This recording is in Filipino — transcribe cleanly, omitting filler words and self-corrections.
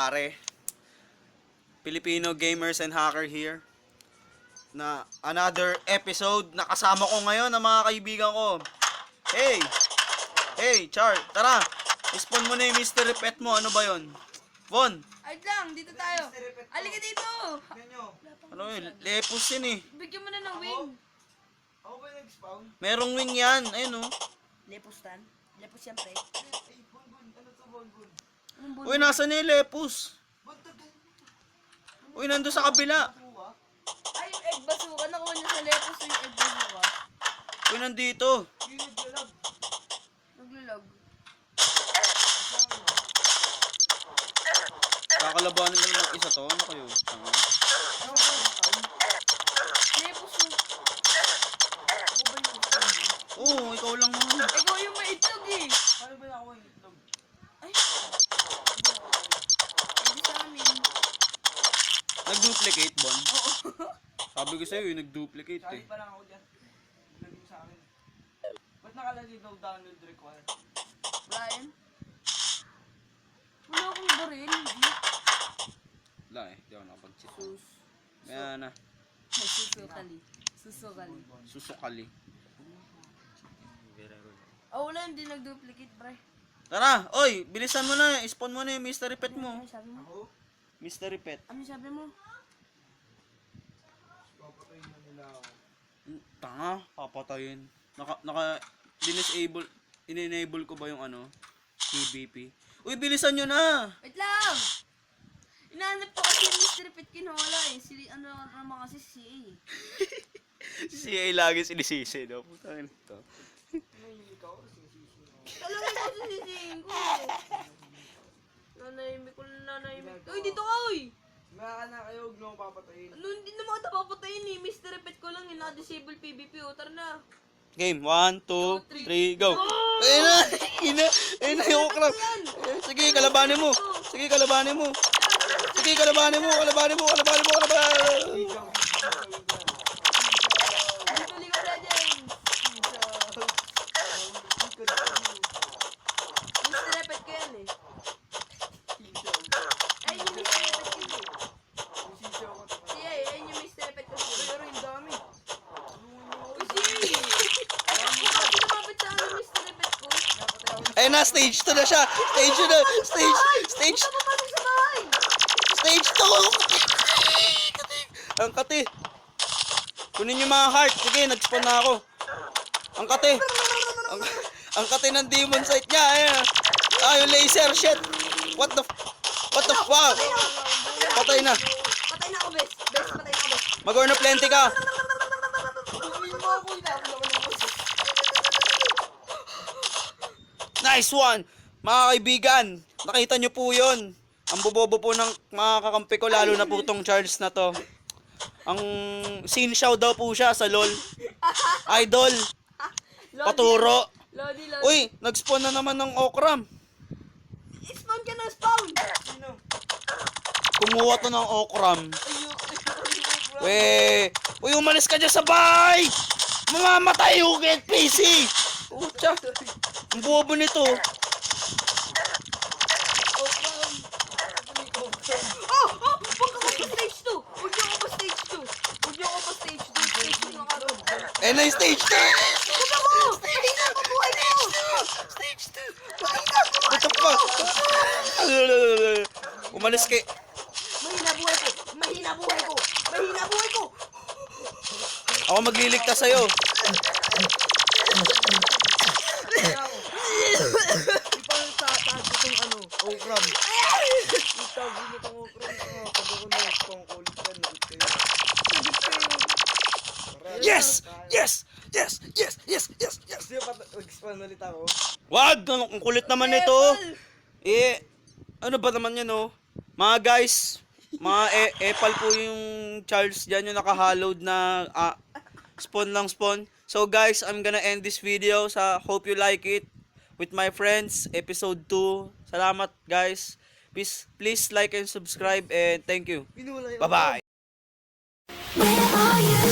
pare. Filipino gamers and hacker here. Na another episode na kasama ko ngayon ng mga kaibigan ko. Hey! Hey, Char, tara! Spawn mo na yung mystery pet mo. Ano ba yon? Von! Ay lang, dito tayo. Halika dito. Ano yun? Lepus yun eh. Bigyan mo na ng wing. Ako ba nag-spawn? Merong wing yan. Ayun oh. Lepustan. Lepus yan, pre. Ay, bonbon. Ano to, bonbon? Anong Uy, nasa na yung lepus? Uy, nandun sa kabila. Ay, yung egg bazooka. Nakuha niya sa lepus yung egg bazooka. Uy, nandito. Naglalag. Kakalabanin mo lang isa to. Ano kayo? Tanga. Lepus yung... Oo, ikaw lang naman. Ikaw yung may itlog eh. Paano ba nakuha yung itlog? Ay. Hindi sa amin. Nag-duplicate, Bon? Oo. Sabi ko sa'yo, nag-duplicate eh. Sali pa lang ako dyan. Ilagay mo sa akin. Ba't nakalagay daw download required? Wala yan. Wala akong baril. Wala eh, di ako nakapag-chip. Sus. Kaya na, Ay, susukali. Susukali. susukali. Oh, wala, hindi nag-duplicate, pre. Tara, oy, bilisan mo na. Spawn mo na yung mystery pet mo. Ano sabi mo? Ako? Mystery pet. Ano sabi mo? Papatayin na nila ako. Tanga, papatayin. Disable, in-enable ko ba yung ano? PvP. Uy, bilisan nyo na! Wait lang! Inahanap ko kasi yung mystery pet kinawala eh. Ano naman kasi si CA eh. Si CA lagi sinisisi, no? Putangin ito. Nahihili ka ako, sinisisi mo. Alam mo ko sisisihin ko. Nanahimik ko na nanahimik. Uy, dito ka uy! Maya ka na kayo, huwag niyo ako papatayin. Ano, hindi naman kita papatayin eh. Mystery pet ko lang eh. Naka-disable PvP o. Tara na. Game, 1, 2, 3, go! Ayun na! Ayun na yung okra! Sige, kalabanin mo! Sige, kalabanin mo! Sige, kalabanin mo! Kalabanin mo! Kalabanin mo! Kalabanin mo! Dito League of Legends! Mystery pet ko yan eh. Ay, yung mystery pet ko eh. Sinisisi ako. CA, ayun yung mystery pet ko. Pero yung dami. Uy, CA! Ay, bakit lumapit sa ano mystery pet ko? Ayun na, stage 2 na siya! Stage 2 na! Stage Puta papasok sa bahay! Stage 2! Ang kati! Kunin yung mga heart! Sige, nag-spawn na ako! Ang kati! Ang kati ng demon sight niya! Ayun! Ah, yung laser! Shit! What the fuck? Patay na! Patay na ako, bes! Bes, patay na ako, bes! Mag-orno plenty ka! Nice one! Mga kaibigan, nakita nyo po yun. Ang bobobo po ng mga kakampi ko, lalo na po tong Charles na to. Ang sinsyaw daw po siya sa LOL. Idol, paturo. Lodi. Uy, nag-spawn na naman ng okram. Spawn ka na, spawn! Sino? Kumuha to ng okram. Uy, umalis ka dyan sa bahay! Mamamatay yung get PC! Pucha, ang bobo nito. Huwag ako pa stage 2! Huwag niyo ako pa stage 2! Huwag niyo ako pa stage 2! Stage 2 na karoon! Eh na yung stage 2! Huwag ako! Stage 2! Pabuhay ko! Stage 2! What the fuck? Umalis kay... Mahina buhay ko! Mahina buhay ko! Mahina buhay ko! Ako magliligtas sa'yo. Di pa nagtatag itong ano, okram. Itag mo itong okram. Pag ako na-spawn ko ulit yan, ulit kayo. Ulit kayo. Yes! Yes! Yes! Yes! Yes! Yes! Yes! Kasi mag-spawn ulit ako. Wag! Ang kulit naman nito. Eh, ano ba naman yan, oh? Mga guys, mga epal po yung Charles dyan, yung naka-hallowed na spawn lang spawn. So guys, I'm gonna end this video. Hope you like it. With my friends, episode 2. Salamat guys. Please like and subscribe and thank you. Pinuwala yung Bye-bye. Where are you?